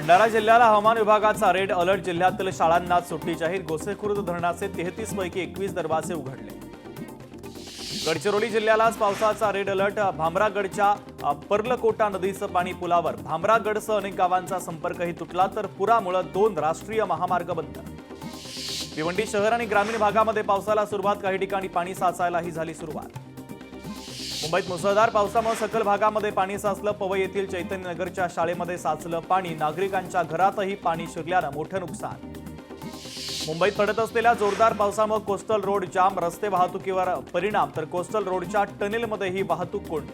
भंडारा जिल्ह्याला हवामान विभागाचा रेड अलर्ट। जिल्ह्यातील शाळांना सुट्टी जाहीर। गोसेखुर्द धरणाचे 33 पैकी 21 दरवाजे उघडले। गडचिरोली जिल्ह्याला पावसाचा रेड अलर्ट। भामरागडच्या पर्लकोटा नदीचं पाणी पुलावर। भामरागडसह अनेक गावांचा संपर्कही तुटला तर पुरामुळे 2 राष्ट्रीय महामार्ग बंद। भिवंडी शहर आणि ग्रामीण भागामध्ये पावसाला सुरुवात। काही ठिकाणी पाणी साचायलाही झाली सुरुवात। मुंबईत मुसळधार पावसामुळे सखल भागामध्ये पाणी साचलं। पवई येथील चैतन्यनगरच्या शाळेमध्ये साचलं पाणी। नागरिकांच्या घरातही पाणी शिरल्यानं मोठं नुकसान। मुंबईत पडत असलेल्या जोरदार पावसामुळे कोस्टल रोड जाम। रस्ते वाहतुकीवर परिणाम तर कोस्टल रोडच्या टनेलमध्येही वाहतूक कोंडी।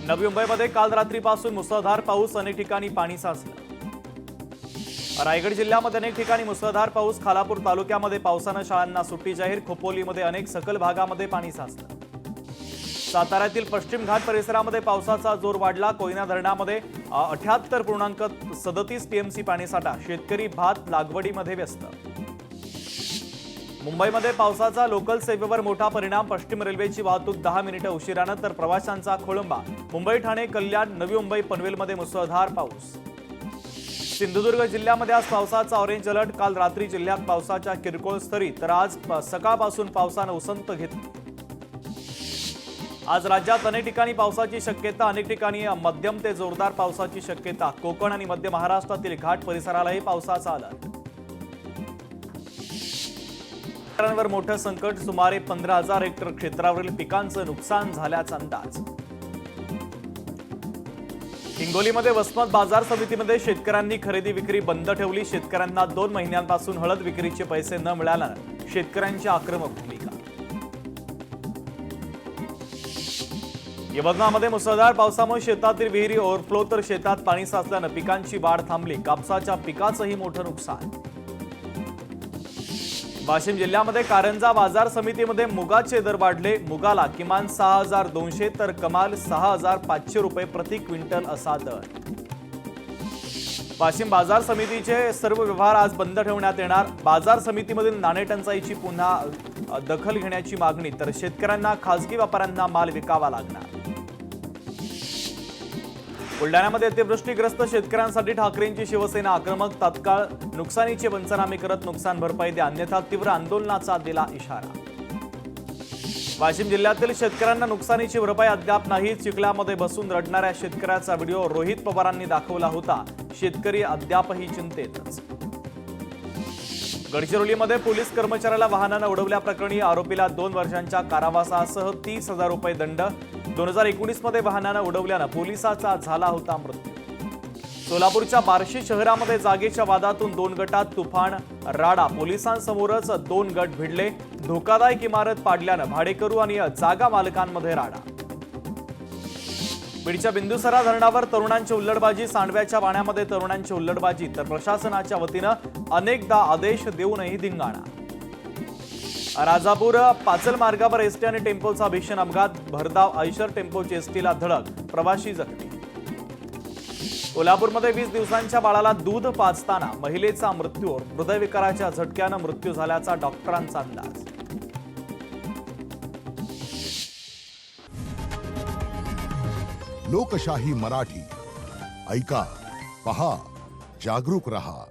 नवी मुंबईमध्ये काल रात्रीपासून मुसळधार पाऊस। अनेक ठिकाणी पाणी साचलं। रायगड जिल्ह्यामध्ये अनेक ठिकाणी मुसळधार पाऊस। खालापूर तालुक्यामध्ये पावसानं शाळांना सुट्टी जाहीर। खोपोलीमध्ये अनेक सखल भागामध्ये पाणी साचलं। साताऱ्यातील पश्चिम घाट परिसरामध्ये पावसाचा जोर वाढला। कोयना धरणामध्ये 78.37 टीएमसी पाणीसाठा। शेतकरी भात लागवडीमध्ये व्यस्त। मुंबईमध्ये पावसाचा लोकल सेवेवर मोठा परिणाम। पश्चिम रेल्वेची वाहतूक 10 मिनिटं उशिरानं तर प्रवाशांचा खोळंबा। मुंबई ठाणे कल्याण नवी मुंबई पनवेलमध्ये मुसळधार पाऊस। सिंधुदुर्ग जिल्ह्यामध्ये आज पावसाचा ऑरेंज अलर्ट। काल रात्री जिल्ह्यात पावसाच्या किरकोळ सरी तर आज सकाळपासून पावसानं उसंत घेतली। आज राज्यात अनेक ठिकाणी पावसाची शक्यता। अनेक ठिकाणी मध्यम ते जोरदार पावसाची शक्यता। कोकण आणि मध्य महाराष्ट्रातील घाट परिसरालाही पावसाचा अलर्ट। शेतकऱ्यांवर मोठं संकट। सुमारे 15,000 हेक्टर क्षेत्रावरील पिकांचं नुकसान झाल्याचा अंदाज। हिंगोलीमध्ये वसमत बाजार समितीमध्ये शेतकऱ्यांनी खरेदी विक्री बंद ठेवली। शेतकऱ्यांना 2 महिन्यांपासून हळद विक्रीचे पैसे न मिळाल्यानं शेतकऱ्यांची आक्रमक भूमिका। यवतमाळमध्ये मुसळधार पावसामुळे शेतातील विहिरी ओव्हरफ्लो तर शेतात पाणी साचल्यानं पिकांची वाढ थांबली। कापसाच्या पिकाचंही मोठं नुकसान। वाशिम जिल्ह्यामध्ये कारंजा बाजार समितीमध्ये मुगाचे दर वाढले। मुगाला किमान 6,200 तर कमाल 6,500 रुपये प्रति क्विंटल असा दर। वाशिम बाजार समितीचे सर्व व्यवहार आज बंद ठेवण्यात येणार। बाजार समितीमधील नाणेटंचाईची पुन्हा दखल घेण्याची मागणी तर शेतकऱ्यांना खासगी व्यापाऱ्यांना माल विकावा लागणार। बुलढाण्यामध्ये अतिवृष्टीग्रस्त शेतकऱ्यांसाठी ठाकरेंची शिवसेना आक्रमक। तात्काळ नुकसानीचे पंचनामे करत नुकसान भरपाई द्या अन्यथा तीव्र आंदोलनाचा दिला इशारा। वाशिम जिल्ह्यातील शेतकऱ्यांना नुकसानीची भरपाई अद्याप नाही। चिखल्यामध्ये बसून रडणाऱ्या शेतकऱ्याचा व्हिडिओ रोहित पवारांनी दाखवला होता। शेतकरी अद्यापही चिंतेतच। गडचिरोलीमध्ये पोलीस कर्मचाऱ्याला वाहनानं उडवल्याप्रकरणी आरोपीला 2 वर्षांच्या कारावासासह 30,000 रुपये दंड। 2019 मध्ये वाहनानं उडवल्यानं पोलिसाचा झाला होता मृत्यू। सोलापूरच्या बार्शी शहरामध्ये जागेच्या वादातून 2 गटात तुफान राडा। पोलिसांसमोरच 2 गट भिडले। धोकादायक इमारत पाडल्यानं भाडेकरू आणि जागा मालकांमध्ये राडा। बीडच्या बिंदुसरा धरणावर तरुणांची हुल्लडबाजी। सांडव्याच्या पाण्यामध्ये तरुणांची हुल्लडबाजी तर प्रशासनाच्या वतीनं अनेकदा आदेश देऊनही धिंगाणा। राजापूर पाचल मार्गावर एसटी आणि टेम्पोचा भीषण अपघात। भरधाव आयशर टेम्पोची एसटीला धडक, प्रवासी जखमी। कोल्हापूरमध्ये 20 दिवसांच्या बाळाला दूध पाजताना महिलेचा मृत्यू। हृदयविकाराच्या झटक्यानं मृत्यू झाल्याचा डॉक्टरांचा अंदाज। लोकशाही मराठी ऐका, पहा, जागरूक रहा।